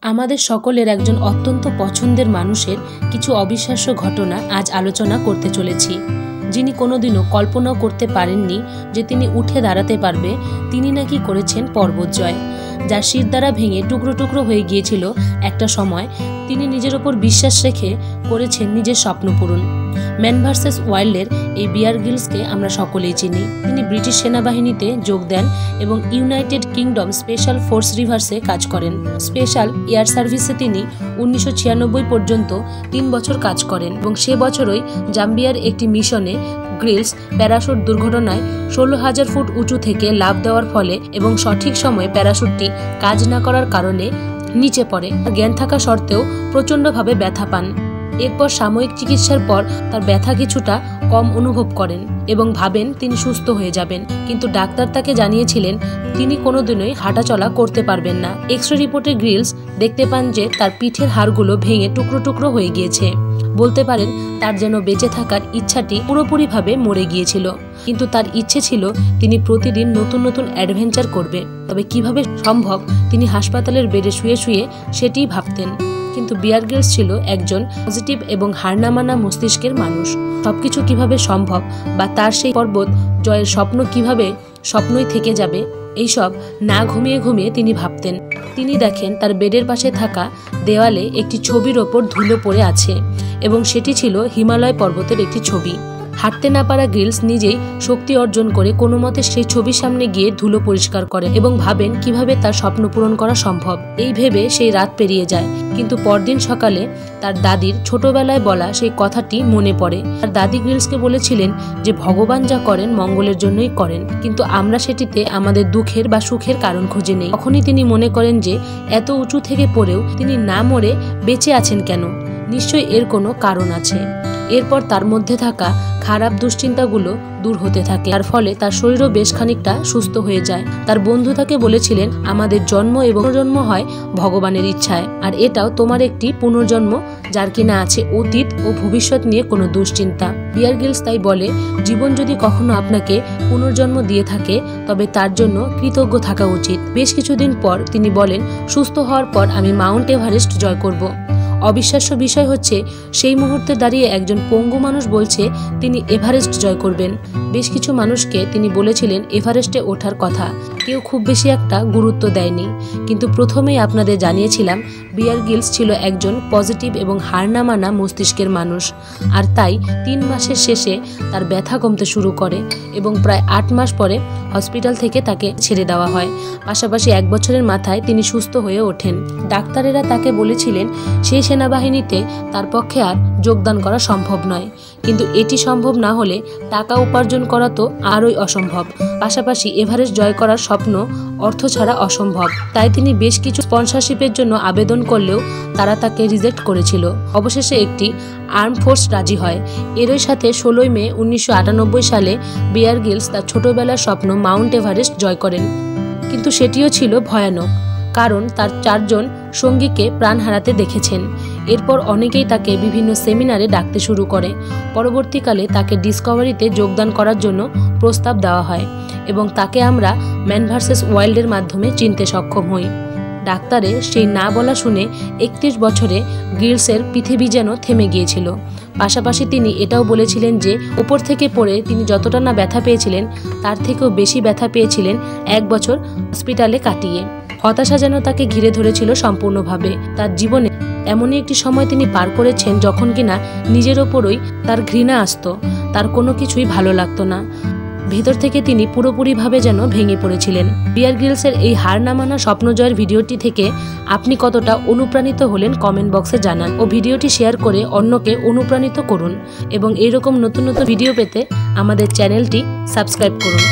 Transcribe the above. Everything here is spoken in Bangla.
আমাদের সকলের একজন অত্যন্ত পছন্দের মানুষের কিছু অবিশ্বাস্য ঘটনা আজ আলোচনা করতে চলেছি। যিনি কোনোদিনও কল্পনাও করতে পারেননি যে তিনি উঠে দাঁড়াতে পারবে, তিনি নাকি করেছেন পর্বত জয়, যার শির দ্বারা ভেঙে টুকরো টুকরো হয়ে গিয়েছিল একটা সময়। তিনি নিজের ওপর বিশ্বাস রেখে করেছেন নিজের স্বপ্ন পূরণ। ম্যান ভার্সেস ওয়াইল্ডের এই বিয়ার গ্রিলসকে আমরা সকলেই চিনি। তিনি ব্রিটিশ সেনাবাহিনীতে যোগ দেন এবং ইউনাইটেড কিংডম স্পেশাল ফোর্স রিভার্সে কাজ করেন। স্পেশাল এয়ার সার্ভিসে তিনি 1996 পর্যন্ত 3 বছর কাজ করেন এবং সে বছরই জাম্বিয়ার একটি মিশনে গ্রিলস প্যারাশুট দুর্ঘটনায় 16,000 ফুট উঁচু থেকে লাফ দেওয়ার ফলে এবং সঠিক সময়ে প্যারাশুটটি কাজ না করার কারণে নিচে পড়ে। জ্ঞান থাকা সত্ত্বেও প্রচণ্ডভাবে ব্যথা পান। এরপর সাময়িক চিকিৎসার পর তার ব্যথা কিছুটা কম অনুভব করেন এবং ভাবেন তিনি সুস্থ হয়ে যাবেন, কিন্তু ডাক্তার তাকে জানিয়েছিলেন তিনি কোনোদিনই হাঁটাচলা করতে পারবেন না। এক্স-রে রিপোর্টে গ্রিলস দেখতে পান যে তার পিঠের হাড়গুলো ভেঙে টুকরো টুকরো হয়ে গিয়েছে। বলতে পারেন তার যেন বেঁচে থাকার ইচ্ছাটি পুরোপুরিভাবে মরে গিয়েছিল, কিন্তু তার ইচ্ছে ছিল তিনি প্রতিদিন নতুন নতুন অ্যাডভেঞ্চার করবে। তবে কিভাবে সম্ভব তিনি হাসপাতালের বেডে শুয়ে শুয়ে সেটিই ভাবতেন। কিন্তু বিয়ার গ্রিলস ছিল একজন পজিটিভ এবং হার না মানা মস্তিষ্কের মানুষ। সবকিছু কিভাবে সম্ভব বা তার সেই পর্বত জয়ের স্বপ্ন কিভাবে স্বপ্নই থেকে যাবে, এইসব না ঘুমিয়ে ঘুমিয়ে তিনি ভাবতেন। তিনি দেখেন তার বেডের পাশে থাকা দেওয়ালে একটি ছবির ওপর ধুলো পড়ে আছে এবং সেটি ছিল হিমালয় পর্বতের একটি ছবি। হাঁটতে না পারা গ্রিলস নিজেই শক্তি অর্জন করে কোনো মতে সেই ছবির সামনে গিয়ে ধুলো পরিষ্কার করেন এবং ভাবেন কিভাবে তার স্বপ্ন পূরণ করা সম্ভব। এই ভেবে সেই রাত পেরিয়ে যায়, কিন্তু পরদিন সকালে তার দাদির ছোটবেলায় বলা সেই কথাটি মনে পড়ে। তার দাদি গ্রিলসকে বলেছিলেন যে ভগবান যা করেন মঙ্গলের জন্যই করেন, কিন্তু আমরা সেটিতে আমাদের দুঃখের বা সুখের কারণ খুঁজে নেই। তখনই তিনি মনে করেন যে এত উঁচু থেকে পড়েও তিনি না মরে বেঁচে আছেন কেন, নিশ্চয়ই এর কোনো কারণ আছে। এরপর তার মধ্যে থাকা খারাপ দুশ্চিন্তাগুলো দূর হতে থাকে, তার ফলে তার শরীরও বেশ খানিকটা সুস্থ হয়ে যায়। তার বন্ধু তাকে বলেছিলেন আমাদের জন্ম এবং পুনর্জন্ম হয় ভগবানের ইচ্ছায়, আর এটাও তোমার একটি পুনর্জন্ম যার কিনা আছে অতীত ও ভবিষ্যৎ নিয়ে কোনো দুশ্চিন্তা। বিয়ার গ্রিলস তাই বলে জীবন যদি কখনো আপনাকে পুনর্জন্ম দিয়ে থাকে তবে তার জন্য কৃতজ্ঞ থাকা উচিত। বেশ কিছুদিন পর তিনি বলেন সুস্থ হওয়ার পর আমি মাউন্ট এভারেস্ট জয় করব। অবিশ্বাস্য বিষয় হচ্ছে সেই মুহূর্তে দাঁড়িয়ে একজন পঙ্গু মানুষ বলছে তিনি এভারেস্ট জয় করবেন। বেশ কিছু মানুষকে তিনি বলেছিলেন এভারেস্টে ওঠার কথা, কেউ খুব বেশি একটা গুরুত্ব দেয়নি। কিন্তু প্রথমেই আপনাদের জানিয়েছিলাম বিয়ার গ্রিলস ছিল একজন পজিটিভ এবং হার না মানা মস্তিষ্কের মানুষ, আর তাই 3 মাসের শেষে তার ব্যথা কমতে শুরু করে এবং প্রায় 8 মাস পরে হসপিটাল থেকে তাকে ছেড়ে দেওয়া হয়। পাশাপাশি 1 বছরের মাথায় তিনি সুস্থ হয়ে ওঠেন। ডাক্তারেরা তাকে বলেছিলেন সেই সেনাবাহিনীতে তার পক্ষে আর যোগদান করা সম্ভব নয়, কিন্তু এটি সম্ভব না হলে টাকা উপার্জন করা তো আরই অসম্ভব। পাশাপাশি এভারেস্ট জয় করার স্বপ্ন অর্থ ছাড়া অসম্ভব। তাই তিনি বেশ কিছু স্পন্সরশিপের জন্য আবেদন করলেও তারা তাকে রিজেক্ট করেছিল। অবশেষে একটি আর্ম ফোর্স রাজি হয়। এরই সাথে 16 মে 1998 সালে বিয়ার গ্রিলস তার ছোটবেলার স্বপ্ন মাউন্ট এভারেস্ট জয় করেন, কিন্তু সেটিও ছিল ভয়ানক, কারণ তার 4 জন সঙ্গীকে প্রাণ হারাতে দেখেছেন। এরপর অনেকেই তাকে বিভিন্ন সেমিনারে ডাকতে শুরু করে। পরবর্তীকালে তাকে ডিসকভারিতে যোগদান করার জন্য প্রস্তাব দেওয়া হয় এবং তাকে আমরা ম্যান ভার্সেস ওয়াইল্ডের মাধ্যমে চিনতে সক্ষম হই। ডাক্তারের সেই না বলা শুনে 31 বছরে গ্রিলসের পৃথিবী যেন থেমে গিয়েছিল। পাশাপাশি তিনি এটাও বলেছিলেন যে উপর থেকে পড়ে তিনি যতটা না ব্যথা পেয়েছিলেন তার থেকেও বেশি ব্যথা পেয়েছিলেন 1 বছর হসপিটালে কাটিয়ে। হতাশা যেন তাকে ঘিরে ধরেছিল সম্পূর্ণভাবে। তার জীবনে এমনই একটি সময় তিনি পার করেছেন যখন কিনা নিজের ওপরই তার ঘৃণা আসতো, তার কোনো কিছুই ভালো লাগতো না। ভেতর থেকে তিনি পুরোপুরিভাবে যেন ভেঙে পড়েছিলেন। বিয়ার গ্রিলসের এই হার না মানা স্বপ্নজয়ের ভিডিওটি থেকে আপনি কতটা অনুপ্রাণিত হলেন কমেন্ট বক্সে জানান ও ভিডিওটি শেয়ার করে অন্যকে অনুপ্রাণিত করুন এবং এইরকম নতুন নতুন ভিডিও পেতে আমাদের চ্যানেলটি সাবস্ক্রাইব করুন।